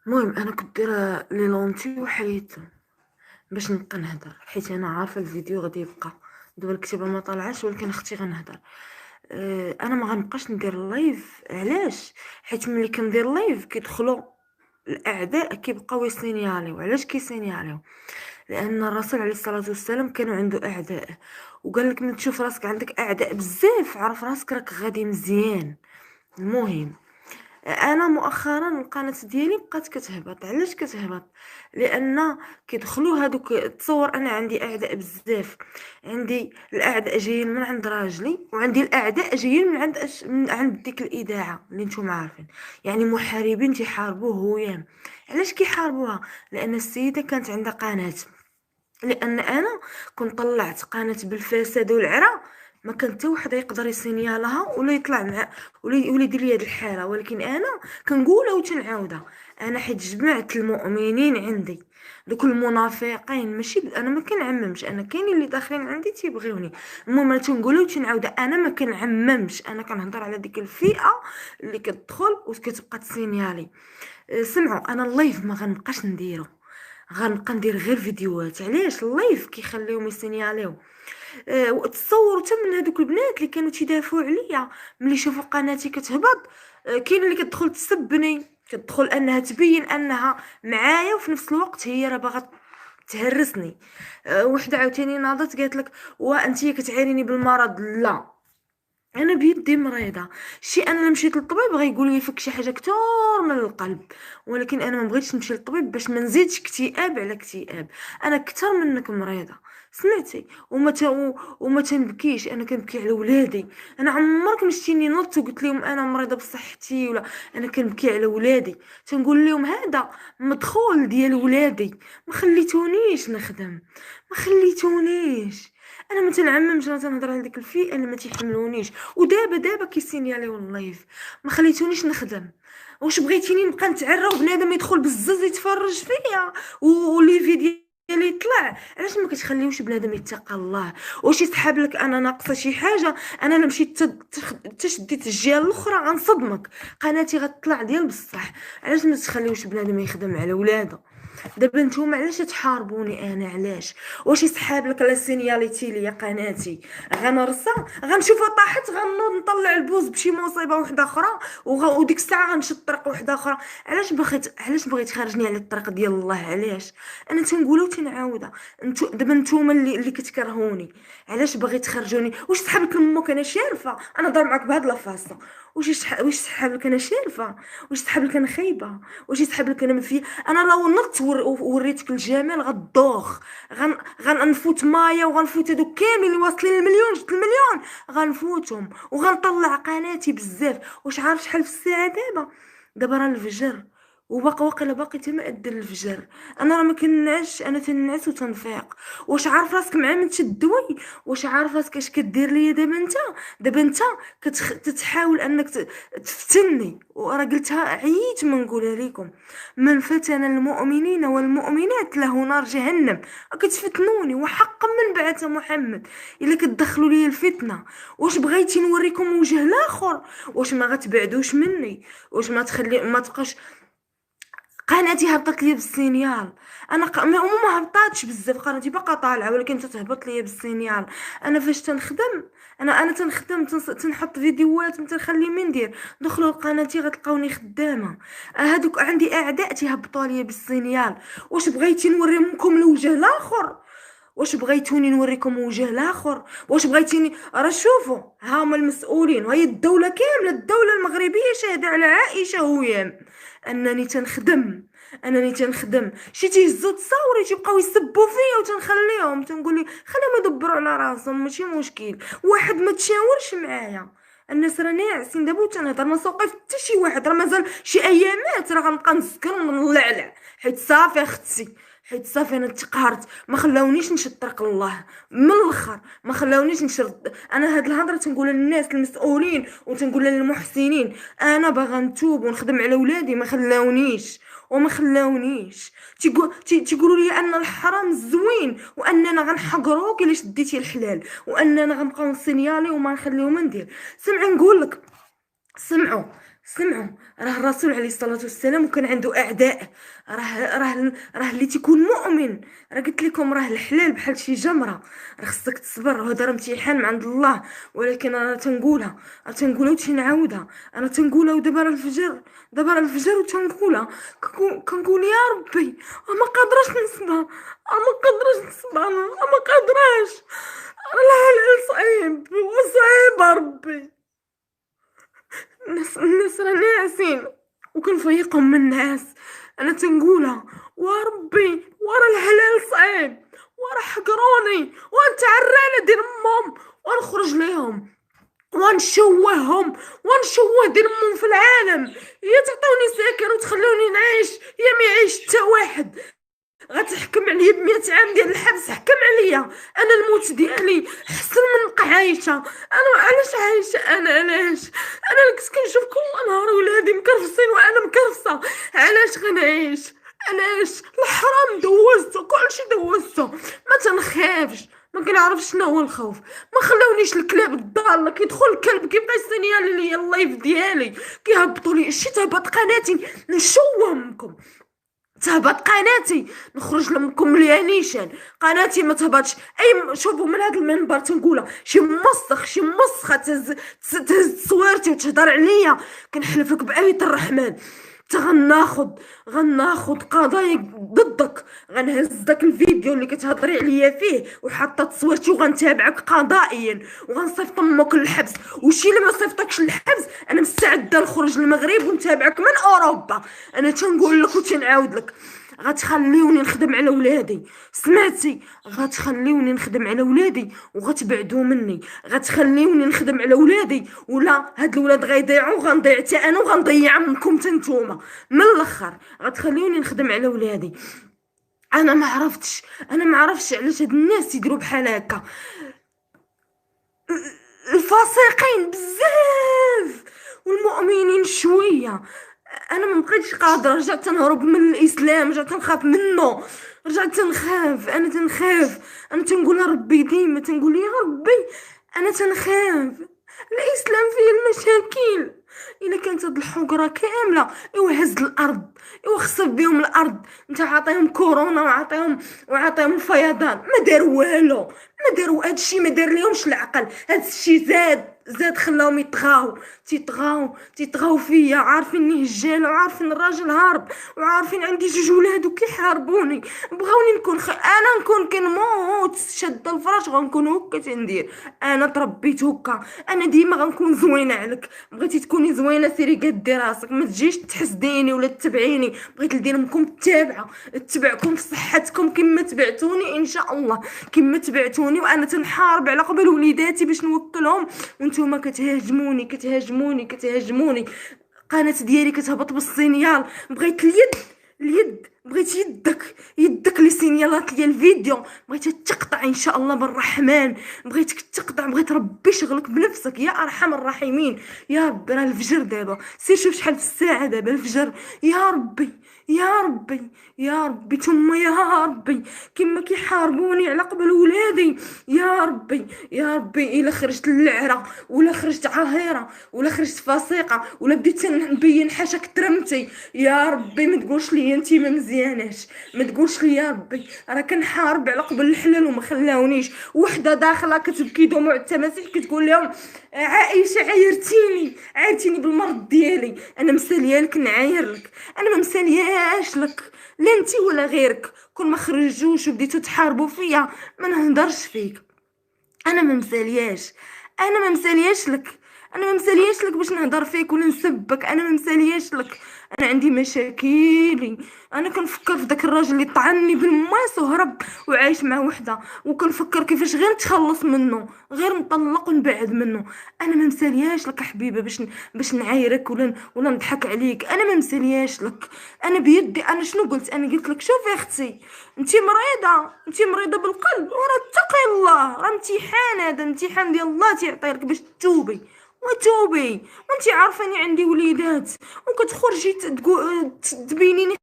المهم انا كنت دايره لي لونتي وحيدتهم باش نبقى نهضر، حيت انا عارفه الفيديو غادي يبقى. دابا الكتابه ما طالعاش، ولكن اختي غنهضر. انا ما غنبقاش ندير لايف. علاش؟ حيت ملي كندير لايف كيدخلوا الاعداء كيبقاو يسينياليو. علاش كيسينياليو؟ لان الرسول عليه الصلاه والسلام كانوا عنده اعداء، وقال لك ملي تشوف راسك عندك اعداء بزاف عرف راسك راك غادي مزيان. المهم، انا مؤخرا القناه ديالي بقات كتهبط. علاش كتهبط؟ لان كيدخلوا هادوك. تصور انا عندي اعداء بزاف. عندي الاعداء جايين من عند راجلي، وعندي الاعداء جايين من عند ديك الاذاعه اللي نتوما عارفين. يعني محاربين تيحاربوه هويام. علاش كيحاربوها؟ لان السيده كانت عندها قناه. لان انا كنت طلعت قناه بالفساد والعرا، ما كان حتى واحد يقدر يسينيالها ولا يطلع مع ولا يدير لي هاد الحاله. ولكن انا كنقولها وتنعاودها. انا حيت جمعت المؤمنين عندي. دوك المنافقين ماشي انا ما كنعممش، انا كاينين اللي داخلين عندي تيبغيوني. المهم انا تنقولها وتنعاودها، انا ما كنعممش، انا كنهضر على ديك الفئه اللي كتدخل وكتبقى تسينيالي. سمعوا، انا اللايف ما غنبقاش نديرو، غنبقى ندير غير فيديوهات. علاش؟ اللايف كيخليهم يسينياليو. تصوروا حتى من هذوك البنات اللي كانوا تيدافعوا عليا ملي شافوا قناتي كتهبط. كاين اللي كتدخل تسبني، كتدخل انها تبين انها معايا، وفي نفس الوقت هي راه باغا تهرسني. وحده عاوتاني ناضت قالت لك وانتي كتعيريني بالمرض. لا، انا بيدي مريضه. شي انا اللي مشيت للطبيب بغا يقول لي فك شي حاجه كتور من القلب، ولكن انا ما بغيتش نمشي للطبيب باش ما نزيدش اكتئاب على اكتئاب. انا اكثر منك مريضه، سمعتي؟ وما تنبكيش، انا كنبكي على ولادي. انا عمرك مشتيني نط وقلت لهم انا مريضه بصحتي ولا؟ انا كنبكي على ولادي، تنقول لهم هذا مدخول ديال ولادي. ما خليتونيش نخدم، ما خليتونيش. انا ما تنعممش، انا تنهضر على ديك الفئه اللي ما تيحملونيش. ودابا كيسينياليو اللايف، ما خليتونيش نخدم. واش بغيتيني نبقى نتعرى وبنادم يدخل بالزز يتفرج فيا ولي ديالي يطلع؟ علاش ما كتخليوش بنادم يتقى الله؟ واش يسحب لك انا ناقصه شي حاجه؟ انا لا مشيت تشديت الجهه الاخرى غنصدمك. قناتي غتطلع ديال بصح. علاش ما تخليوش بنادم يخدم على ولادو؟ دابا نتوما علاش تحاربوني انا؟ علاش؟ واش يسحاب لك لا سينياليتي ليا قناتي غنرصى؟ غنشوفها طاحت غنوض نطلع البوز بشي مصيبه واحده اخرى، وديك الساعه غنشد طريق واحده اخرى. علاش بغيت تخرجني على الطريق ديال الله؟ علاش؟ انا تنقولها وتنعاودها. دابا نتوما اللي كتكرهوني، علاش باغي تخرجوني؟ واش سحبت لامك انا شارفه؟ انا ضرب معاك بهاد لافاصه. واش سحاب لك انا شارفه؟ واش سحاب لك انا خايبه؟ واش يسحب لك انا ما في؟ انا لو نط وريتك الجمال غدوخ. غنفوت مايا وغنفوت هادوك كاملين اللي واصلين المليون، جبت المليون غنفوتهم وغنطلع قناتي بزاف. واش عارف شحال في الساعه دابا؟ دابا راه الفجر، وباقي واقيلا باقي حتى ما أدى الفجر. انا راه ما كنعش، انا تنعس وتنفيق. واش عارف راسك مع من تدوي؟ واش عارف راسك اش كدير ليا دابا انت؟ دابا انت تتحاول انك تفتني، وراه قلتها عييت ما نقولها لكم. من فتن المؤمنين والمؤمنات له نار جهنم. كتفتنوني وحقا من بعث محمد الا كتدخلوا لي الفتنه. واش بغيتي نوريكم وجه الاخر؟ واش ما غتبعدوش مني؟ واش ما تبقاش قناتي هبطت لي بالسينيال؟ انا ما هبطاتش بزاف، قناتي باقا طالعه ولكن تتهبط لي بالسينيال. انا فاش تنخدم، انا تنخدم تنحط فيديوهات ما تنخلي من ندير. دخلوا لقناتي غتلقاوني خدامه. هادوك عندي اعداء تيهبطوا لي بالسينيال. واش بغيتي نوريكم الوجه الاخر؟ واش بغيتوني نوريكم وجه الاخر؟ واش بغيتيني؟ راه شوفوا، ها هما المسؤولين وهي الدوله كامله، الدوله المغربيه شاهده على عائشه ويام انني تنخدم. شي تيهزوا تصاوري تيبقاو يسبوا فيا وتنخليهم. تنقول لي خليهم يدبروا على راسهم، ماشي مشكل. واحد ما تشاورش معايا. الناس راه ناعسين دابا وتنهضر ما سوقف حتى شي واحد. راه مازال شي ايامات راه غنبقى نسكر ونلعلع، حيت صافي اختي، حيت صافي انا تقهرت. ما خلاونيش نشد طريق الله من الاخر، ما خلاونيش نشد. انا هاد الهضره تنقولها للناس المسؤولين وتنقولها للمحسنين. انا باغا نتوب ونخدم على ولادي، ما خلاونيش وما خلاونيش. تيقولوا لي ان الحرام زوين، واننا غنحقروك الا شديتي الحلال، واننا غنبقاو نسينيالي وما نخليو ما ندير. سمعي نقول لك، سمعوا، سمعوا، راه الرسول عليه الصلاة والسلام وكان عنده أعداء. راه اللي تيكون مؤمن، راه قلت لكم راه الحلال بحال شي جمرة، راه خصك تصبر، هذا راه امتحان من عند الله. ولكن انا تنقولها، وتنعاودها، انا تنقولها، ودابا راه الفجر، دابا راه الفجر وتنقولها. كنقول يا ربي ما قادراش نصبر، ما قادراش نصبر، ما قادراش. راه الحلال صعيب وصعيب ربي. الناس راه ناعسين وكنفيقهم من الناس. انا تنقولها وربي، ورا الحلال صعيب، ورا حقروني ونتعرى دير امهم ونخرج ليهم ونشوههم ونشوه دير امهم في العالم. يا تعطوني ساكن وتخلوني نعيش، يا ما يعيش حتى واحد. غتحكم عليا ب100 عام ديال الحبس، حكم عليا. انا الموت ديالي حسن من نبقى عايشه. انا علاش عايشه؟ انا علاش؟ انا اللي كنت كنشوف كل نهار ولادي مكرفسين وانا مكرفسه، علاش غنعيش؟ علاش؟ الحرام دوزتو، كلشي دوزتو، ما تنخافش، ما كنعرفش شنو هو الخوف. ما خلاونيش الكلاب الضاله، كيدخل الكلب كيبقى يسنيالي ليا اللايف ديالي، كيهبطوا لي شي تهبط قناتي نشوهمكم. تهبط قناتي نخرج لمكم مليانيشان، قناتي ما تهبطش. اي شوفوا من هذا المنبر تنقولها، شي مسخ شي مسخه تهز تصويرتي وتهضر عليا، كنحلفك بآية الرحمن غناخد قضايا ضدك، غنهز داك الفيديو اللي كتهضري عليا فيه وحاطه تصويرتي وغنتابعك قضائيا وغنصيفط امك للحبس. وشي اللي ما صيفطكش للحبس انا مستعده نخرج للمغرب ونتابعك من اوروبا. انا تنقول لك وتنعاود لك، غتخليوني نخدم على ولادي، سمعتي؟ غتخليوني نخدم على ولادي وغتبعدوا مني، غتخليوني نخدم على ولادي ولا هاد الولاد غيضيعوا، غنضيع حتى انا وغنضيع امكم نتوما. من الاخر غتخليوني نخدم على ولادي. انا ما عرفتش علاش هاد الناس يديروا بحال هكا، الفاسقين بزاف والمؤمنين شويه. انا ما بقيتش قادره، رجعت تنهرب من الاسلام، رجعت تنخاف منه، رجعت تنخاف. انا تنخاف، انا تنقول ربي، ديما تنقول يا ربي انا تنخاف. الاسلام فيه المشاكل، الا كانت هاد الحقره كامله ايوا هز الارض، ايوا خسف بهم الارض. انت عاطيهم كورونا وعاطيهم الفيضان، ما دار والو، ما داروا هادشي، ما دار ليهمش العقل. هادشي زاد خلاهم تيطغاو فيا، عارفين هجاله وعارفين الراجل هارب وعارفين عندي 2 ولاد وكيحاربوني. بغاوني نكون انا نكون كنموت شاده الفراش، غنكون هكا تندير. انا تربيت هكا، انا ديما غنكون زوينه عليك. بغيتي تكوني زوينه سيري قدي راسك، ما تجيش تحسديني ولا تتبعيني. بغيت ندير منكم اتبعكم في صحتكم كما تبعتوني ان شاء الله، كما تبعتوني. وانا تنحارب على قبل وليداتي باش نوكلهم، وانتوما كتهاجموني. قناه ديالي كتهبط بالسينيال. بغيت اليد بغيت يدك لي سينيالات ديال الفيديو بغيت تقطع ان شاء الله بالرحمن. بغيتك تقطع، بغيت ربي يشغلك بنفسك يا ارحم الراحمين. يا ربي راه الفجر دابا، سير شوف شحال في الساعه دابا الفجر. يا ربي يا ربي يا ربي ثم يا ربي، كما كيحاربوني على قبل ولادي. يا ربي يا ربي، الا خرجت للعرة ولا خرجت عاهرة ولا خرجت فاسقة ولا بديت نبين حاشاك ترمتي، يا ربي ما تقولش لي انتي ما مزياناش، ما تقولش لي يا ربي راه كنحارب على قبل الحلال وما خلاونيش. وحده داخله كتبكي دموع التماسيح كتقول لهم عائشه عايرتيني بالمرض ديالي. انا مساليه لك نعاير لك، انا ما مسالياش لك لا انتي ولا غيرك. كون ما خرجوش وبديتو تحاربوا فيا ما نهضرش فيك. انا ما مسالياش، انا ما مسالياش لك، انا ما مسالياش لك باش نهضر فيك ولا نسبك. انا ما مسالياش لك، انا عندي مشاكلي. انا كنفكر في داك الراجل اللي طعني بالماس وهرب وعايش مع وحده، وكنفكر كيفاش غير نتخلص منه، غير نطلق ونبعد منه. انا ما مسالياش لك حبيبه باش نعايرك ولا نضحك عليك. انا ما مسالياش لك، انا بيدي. انا شنو قلت؟ انا قلت لك شوفي اختي، انتي مريضه بالقلب، وراه اتقي الله، راه امتحان، هذا امتحان ديال الله تيعطي لك باش وتوبي. وانتي عارفاني عندي وليدات وكتخرجي تبينيني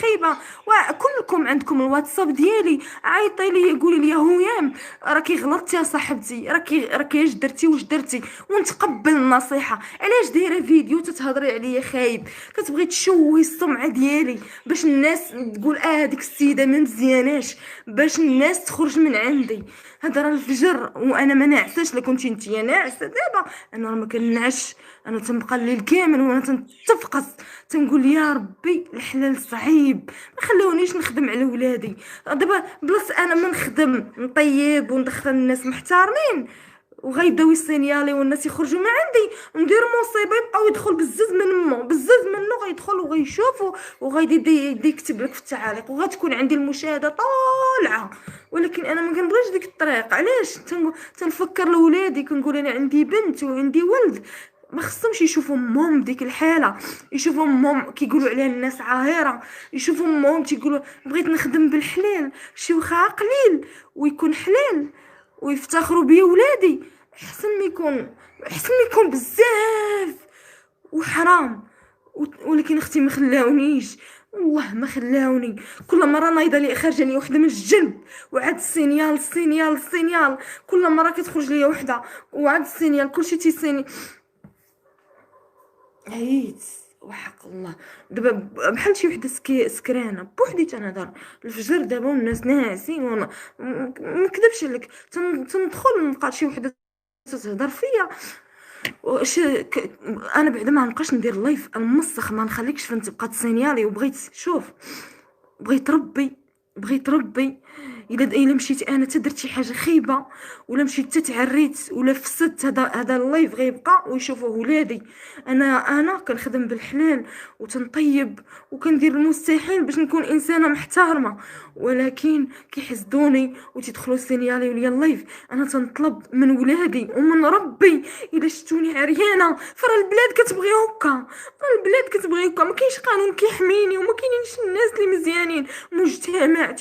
خايبه. وكلكم عندكم الواتساب ديالي، عيطي لي قولي لي هويا هيام راكي غلطتي يا صاحبتي، راكي اش درتي واش درتي، ونتقبل النصيحه. علاش دايره فيديو تتهضري عليا خايب، كتبغي تشوهي السمعه ديالي باش الناس تقول هذيك السيده ما مزياناش، باش الناس تخرج من عندي. هذا راه الفجر وانا ما ناعساش. لا كنتي نتيا ناعسه دابا، انا راه ما كنعش. انا تنبقى الليل كامل وانا تنتفقس، تنقول يا ربي الحلال صعيب، ما خلونيش نخدم على ولادي. دابا بلاص انا ما نخدم نطيب وندخل الناس محتارمين، وغيبداو يسينيالي والناس يخرجوا من عندي، ندير مصيبه يبقاو يدخل بزز من مو بزز منه، غيدخل وغيشوفوا وغيدي يكتب لك في التعاليق، وغتكون عندي المشاهده طالعه. ولكن انا ما كنبغيش ديك الطريق. علاش تنفكر لولادي، كنقول انا عندي بنت وعندي ولد، ما خصهمش يشوفوا امهم بديك الحاله، يشوفوا امهم كيقولوا عليها الناس عاهره، يشوفوا امهم تيقولوا بغيت نخدم بالحلال، شي واخا قليل ويكون حلال ويفتخروا بيه ولادي، احسن ما يكون بزاف وحرام. ولكن اختي ما خلاونيش، والله ما خلاوني. كل مره نايضه لي خارجه لي وحده من الجنب، وعاد السينيال السينيال السينيال، كل مره كتخرج لي وحده وعاد السينيال، كلشي تيسيني. عييت وحق الله. دابا بحال شي وحده سكرانه بوحدي تنهضر الفجر دابا والناس ناعسين، وانا ما نكذبش عليك تندخل نلقى شي وحده تتهضر فيا. انا بعدا ما نبقاش ندير لايف المسخ، ما نخليكش فين تبقى تسينيالي. وبغيت شوف، بغيت ربي الا مشيت انا تدرت شي حاجه خايبه، ولا مشيت تتعريت ولا فسدت، هذا اللايف غيبقى ويشوفوه ولادي. انا كنخدم بالحلال وتنطيب وكندير المستحيل باش نكون انسانه محترمه، ولكن كيحسدوني وتدخلوا سينيالي وليا اللايف. انا تنطلب من ولادي ومن ربي الا شفتوني عريانه، فرا البلاد كتبغي هكا، ما كاينش قانون كيحميني، وما كاينينش الناس اللي مزيانين. مجتمع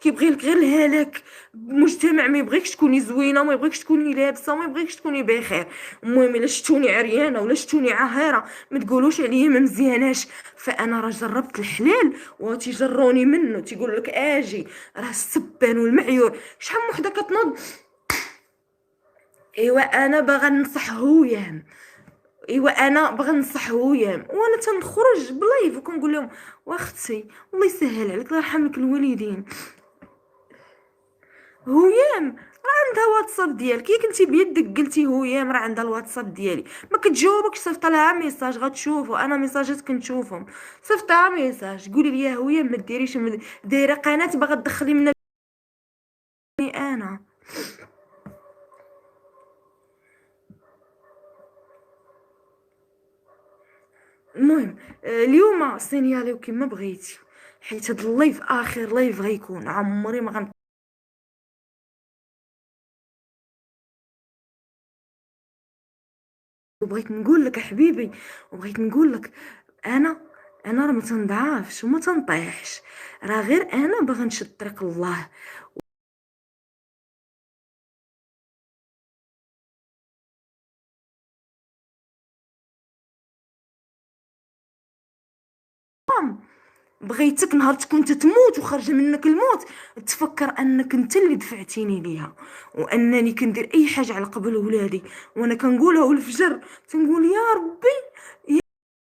كيبغي لك غير الهلاك، مجتمع ما يبغيكش تكوني زوينه، ما يبغيكش تكوني لابسه، ما يبغيكش تكوني بخير. المهم الا شفتوني عريانه ولا شفتوني عاهره ما تقولوش عليا ما مزياناش. فانا راه جربت الحلال وتيجروني منه، تيقول لك اجي راه السبان والمعيور. شحال من وحده كتنوض ايوا انا باغا ننصح هويام، انا باغا ننصح هويام، وانا تنخرج بلايف وكنقول لهم واختي الله يسهل عليك، الله يرحم لك الوالدين. هويام راه عندها واتساب ديالك، ياك كنتي بيدك قلتي هويام راه عندها الواتساب ديالي، ما كتجاوبكش، صيفط لها ميساج غتشوفوا، انا ميساجات كنشوفهم، صيفط لها ميساج قولي لي يا هويام ما ديريش دايره قناه باغا تدخلي من انا. المهم اليوم سينياليو كيما بغيتي، حيت هاد اللايف اخر لايف غيكون، عمري ما وبغيت نقول لك حبيبي، وبغيت نقول لك انا راه ما تنضعفش وما تنطيحش، راه غير انا باغا نشد طريق الله. بغيتك نهار تكون تتموت وخرج منك الموت تفكر انك انت اللي دفعتيني ليها، وانني كندير اي حاجه على قبل ولادي، وانا كنقولها والفجر تنقول يا ربي